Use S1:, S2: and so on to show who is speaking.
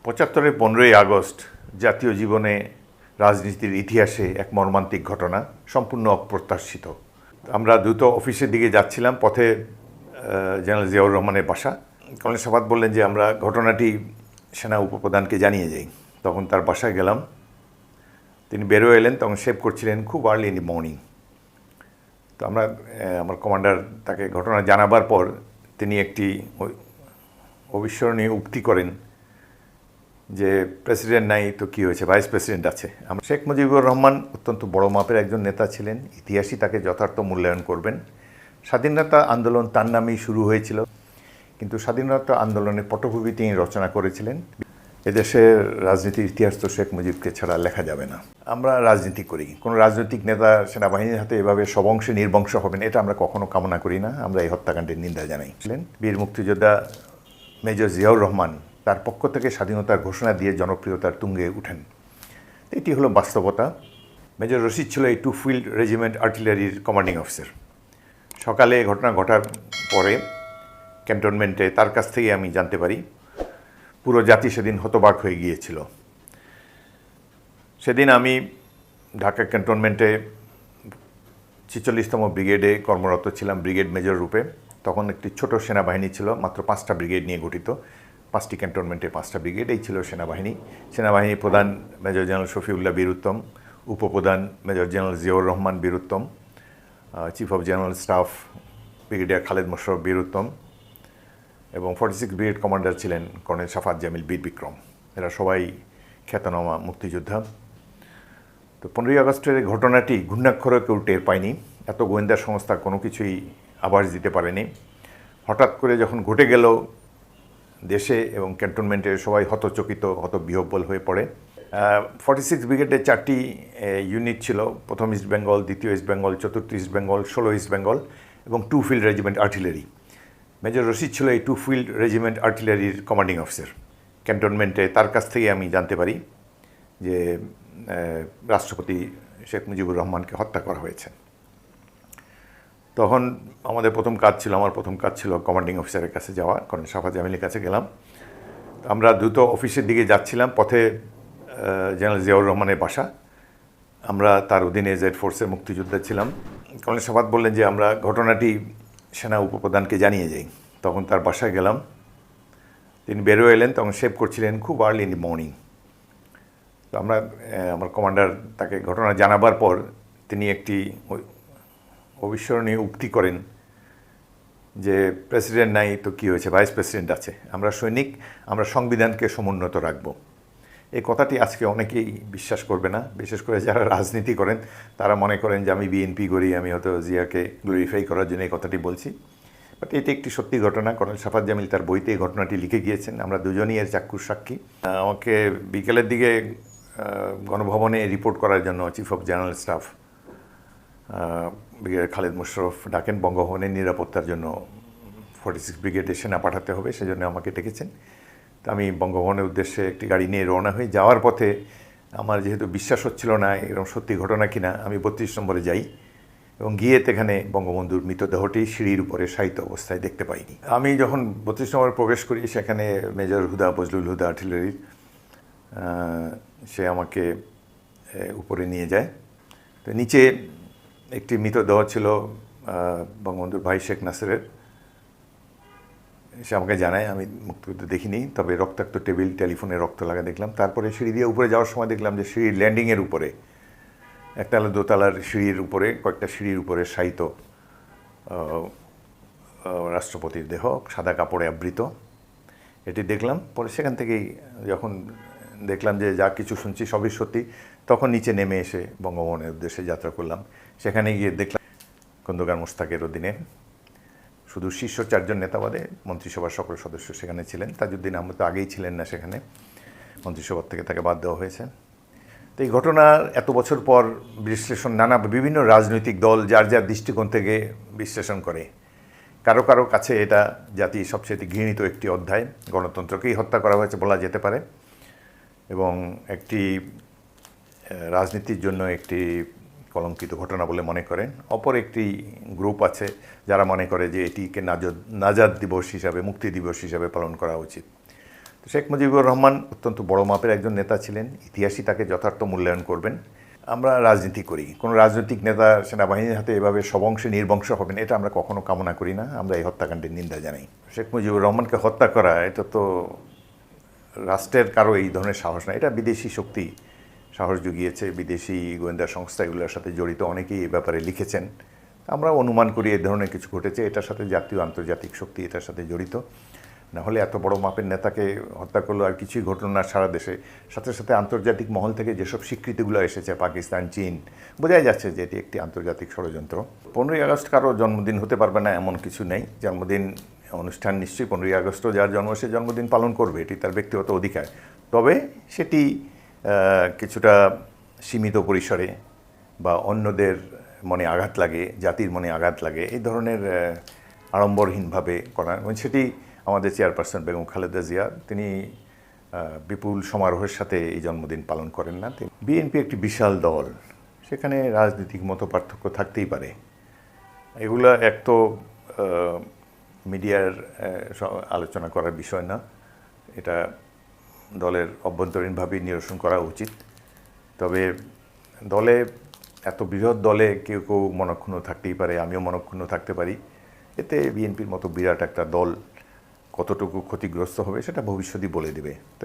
S1: ৭৫-এর 15ই August জাতীয় জীবনে রাজনীতির ইতিহাসে এক মর্মান্তিক ঘটনা, সম্পূর্ণ অপ্রত্যাশিত। আমরা দ্রুত অফিসের দিকে যাচ্ছিলাম, পথে জেনারেল জিয়াউর রহমানের বাসা। কর্নেল সাফাত বললেন যে আমরা ঘটনাটি সেনা উপপ্রধানকে জানিয়ে যাই। তখন তার বাসায় গেলাম, তিনি বেরোয় এলেন, তখন শেভ করছিলেন খুব আর্লি ইন দি মর্নিং। তো আমার কমান্ডার তাকে ঘটনা জানাবার পর তিনি একটি অবিস্মরণীয় উক্তি করেন যে প্রেসিডেন্ট নাই তো কী হয়েছে, ভাইস প্রেসিডেন্ট আছে। শেখ মুজিবুর রহমান অত্যন্ত বড় মাপের একজন নেতা ছিলেন, ইতিহাসই তাকে যথার্থ মূল্যায়ন করবেন। স্বাধীনতা আন্দোলন তার নামেই শুরু হয়েছিল, কিন্তু স্বাধীনতা আন্দোলনের পটভূমি তিনি রচনা করেছিলেন। এদেশের রাজনীতির ইতিহাস তো শেখ মুজিবকে ছাড়া লেখা যাবে না। আমরা রাজনীতি করি, কোনো রাজনৈতিক নেতা সেনাবাহিনীর হাতে এভাবে সবংশে নির্বংশ হবেন এটা আমরা কখনো কামনা করি না। আমরা এই হত্যাকাণ্ডের নিন্দা জানাইছিলেন। বীর মুক্তিযোদ্ধা মেজর জিয়াউর রহমান তার পক্ষ থেকে স্বাধীনতার ঘোষণা দিয়ে জনপ্রিয়তার তুঙ্গে উঠেন। এটি হলো বাস্তবতা। মেজর রশিদ ছিল এই 2 ফিল্ড রেজিমেন্ট আর্টিলারির কমান্ডিং অফিসার। সকালে ঘটনা ঘটার পরে ক্যান্টনমেন্টে তার কাছ থেকে আমি জানতে পারি পুরো জাতি সেদিন হতবাক হয়ে গিয়েছিল। সেদিন আমি ঢাকা ক্যান্টনমেন্টে 46তম ব্রিগেডে কর্মরত ছিলাম, ব্রিগেড মেজর রূপে। তখন একটি ছোট সেনাবাহিনী ছিল, মাত্র 5টা ব্রিগেড নিয়ে গঠিত। 5টি ক্যান্টনমেন্টে 5টা ব্রিগেড, এই ছিল সেনাবাহিনী। সেনাবাহিনী প্রধান মেজর জেনারেল শফিউল্লাহ বীর উত্তম, উপপ্রধান major general Ziaur Rahman Bir Uttom, chief of general staff brigadier Khaled Mosharraf Bir Uttom, এবং 46 ব্রিগেড কমান্ডার ছিলেন কর্নেল সাফাত জামিল বীর বিক্রম। এরা সবাই খ্যাতনামা মুক্তিযোদ্ধা। তো 15ই আগস্টের ঘটনাটি ঘূর্ণাক্ষরে কেউ টের পায়নি, এত গোয়েন্দা সংস্থা কোনো কিছুই আভাস দিতে পারেনি। হঠাৎ করে যখন ঘটে গেল, দেশে এবং ক্যান্টনমেন্টে সবাই হতচকিত, হতবিহ্বল হয়ে পড়ে। 46 ব্রিগেডে 4টি ইউনিট ছিল, প্রথম ইস্ট বেঙ্গল, দ্বিতীয় ইস্ট বেঙ্গল, চতুর্থ ইস্ট বেঙ্গল, 16 ইস্ট বেঙ্গল এবং 2 field regiment artillery. Major Rashid ছিল এই 2 ফিল্ড রেজিমেন্ট আর্টিলারির কমান্ডিং অফিসার। ক্যান্টনমেন্টে তার কাছ থেকে আমি জানতে পারি যে রাষ্ট্রপতি শেখ মুজিবুর রহমানকে হত্যা করা হয়েছে। তখন আমার প্রথম কাজ ছিল কমান্ডিং অফিসারের কাছে যাওয়া, কর্নেল সাফাত জামিলের কাছে গেলাম। আমরা দ্রুত অফিসের দিকে যাচ্ছিলাম, পথে জেনারেল জিয়াউর রহমানের বাসা। আমরা তার অধীনে জেড ফোর্সের মুক্তিযোদ্ধা ছিলাম। কর্নেল সাফাত বললেন যে আমরা ঘটনাটি সেনা উপপ্রধানকে জানিয়ে যাই। তখন তার বাসায় গেলাম, তিনি বেরোয় এলেন, তখন শেভ করছিলেন খুব আর্লি ইন দি মর্নিং। তো আমার কমান্ডার তাকে ঘটনা জানাবার পর তিনি একটি অবিস্মরণীয় উক্তি করেন যে প্রেসিডেন্ট নাই তো কী হয়েছে, ভাইস প্রেসিডেন্ট আছে। আমরা সৈনিক, আমরা সংবিধানকে সমুন্নত রাখব। এই কথাটি আজকে অনেকেই বিশ্বাস করবে না, বিশেষ করে যারা রাজনীতি করেন তারা মনে করেন যে আমি বিএনপি করি, আমি হয়তো জিয়াকে গ্লোরিফাই করার জন্য এই কথাটি বলছি। বাট এটি একটি সত্যি ঘটনা। কর্নেল সাফাত জামিল তার বইতে এই ঘটনাটি লিখে গিয়েছেন, আমরা দুজনই এর চাক্ষুষ সাক্ষী। আমাকে বিকেলের দিকে গণভবনে রিপোর্ট করার জন্য chief of general staff brigadier Khaled Mosharraf ডাকেন। বঙ্গভবনের নিরাপত্তার জন্য 46 ব্রিগেডে সেনা পাঠাতে হবে, সেজন্য আমাকে ডেকেছেন। তো আমি বঙ্গভবনের উদ্দেশ্যে একটি গাড়ি নিয়ে রওনা হই। যাওয়ার পথে আমার যেহেতু বিশ্বাস হচ্ছিল না এরকম সত্যি ঘটনা কিনা, আমি 32 নম্বরে যাই এবং গিয়ে এখানে বঙ্গবন্ধুর মৃতদেহটি সিঁড়ির উপরে শায়িত অবস্থায় দেখতে পাইনি। আমি যখন 32 নম্বরে প্রবেশ করি, সেখানে মেজর হুদা বজলুল হুদা আর্টিলারির, সে আমাকে উপরে নিয়ে যায়। তো নিচে একটি মৃতদেহ ছিল বঙ্গবন্ধুর ভাই শেখ নাসিরের। সে আমাকে জানায়, আমি মুক্তিযুদ্ধ দেখিনি, তবে রক্তাক্ত টেবিল, টেলিফোনে রক্ত লাগা দেখলাম। তারপরে সিঁড়ি দিয়ে উপরে যাওয়ার সময় দেখলাম যে সিঁড়ির ল্যান্ডিংয়ের উপরে, একতলা দোতলার সিঁড়ির উপরে, কয়েকটা সিঁড়ির উপরে শায়িত রাষ্ট্রপতির দেহ, সাদা কাপড়ে আবৃত। এটি দেখলাম। পরে সেখান থেকেই যখন দেখলাম যে যা কিছু শুনছি সবই সত্যি, তখন নিচে নেমে এসে বঙ্গভবনের উদ্দেশ্যে যাত্রা করলাম। সেখানে গিয়ে দেখলাম খন্দকার মোশতাকের অধীনে শুধু শীর্ষ 4 জন নেতা বাদে মন্ত্রিসভার সকল সদস্য সেখানে ছিলেন। তাজউদ্দিন আহমদ তো আগেই ছিলেন না সেখানে, মন্ত্রিসভার থেকে তাকে বাদ দেওয়া হয়েছে। তো এই ঘটনার এত বছর পর বিশ্লেষণ, বিভিন্ন রাজনৈতিক দল যার যার দৃষ্টিকোণ থেকে বিশ্লেষণ করে। কারো কারো কাছে এটা জাতির সবচেয়ে ঘৃণিত একটি অধ্যায়, গণতন্ত্রকেই হত্যা করা হয়েছে বলা যেতে পারে, এবং একটি রাজনীতির জন্য একটি কলঙ্কিত ঘটনা বলে মনে করেন। অপর একটি গ্রুপ আছে যারা মনে করে যে এটিকে নাজাত দিবস হিসাবে, মুক্তি দিবস হিসাবে পালন করা উচিত। তো শেখ মুজিবুর রহমান অত্যন্ত বড় মাপের একজন নেতা ছিলেন, ইতিহাসই তাকে যথার্থ মূল্যায়ন করবেন। আমরা রাজনীতি করি, কোনো রাজনৈতিক নেতা সেনাবাহিনীর হাতে এভাবে সবংশে নির্বংশ হবেন এটা আমরা কখনো কামনা করি না, আমরা এই হত্যাকাণ্ডের নিন্দা জানাই। শেখ মুজিবুর রহমানকে হত্যা করা এটা তো রাষ্ট্রের কারো এই ধরনের সাহস না, এটা বিদেশি শক্তি সাহস জুগিয়েছে, বিদেশি গোয়েন্দা সংস্থা এগুলোর সাথে জড়িত অনেকেই এই ব্যাপারে লিখেছেন। আমরা অনুমান করি এই ধরনের কিছু ঘটেছে, এটার সাথে জাতীয় আন্তর্জাতিক শক্তি এটার সাথে জড়িত। না হলে এত বড় মাপের নেতাকে হত্যা করলো আর কিছুই ঘটল না সারা দেশে। সাথে সাথে আন্তর্জাতিক মহল থেকে যেসব স্বীকৃতিগুলো এসেছে, পাকিস্তান, চীন, বোঝাই যাচ্ছে যে এটি একটি আন্তর্জাতিক ষড়যন্ত্র। 15ই আগস্ট কারো জন্মদিন হতে পারবে না এমন কিছু নেই। জন্মদিন অনুষ্ঠান নিশ্চয়ই 15ই আগস্টও যার জন্ম সে জন্মদিন পালন করবে, এটি তার ব্যক্তিগত অধিকার। তবে সেটি কিছুটা সীমিত পরিসরে বা অন্যদের মনে আঘাত লাগে, জাতির মনে আঘাত লাগে, এই ধরনের আড়ম্বরহীনভাবে করা, এবং সেটি আমাদের চেয়ারপারসন বেগম খালেদা জিয়া তিনি বিপুল সমারোহের সাথে এই জন্মদিন পালন করেন না। বিএনপি একটি বিশাল দল, সেখানে রাজনৈতিক মতপার্থক্য থাকতেই পারে। এগুলো এক তো মিডিয়ার আলোচনা করার বিষয় না, এটা দলের অভ্যন্তরীণভাবেই নিরসন করা উচিত। তবে দলে এত বৃহৎ দলে কেউ কেউ মনক্ষুণ্ণ থাকতেই পারে, আমিও মনক্ষুণ্ণ থাকতে পারি। এতে বিএনপির মতো বিরাট একটা দল কতটুকু ক্ষতিগ্রস্ত হবে সেটা ভবিষ্যতই বলে দেবে। তো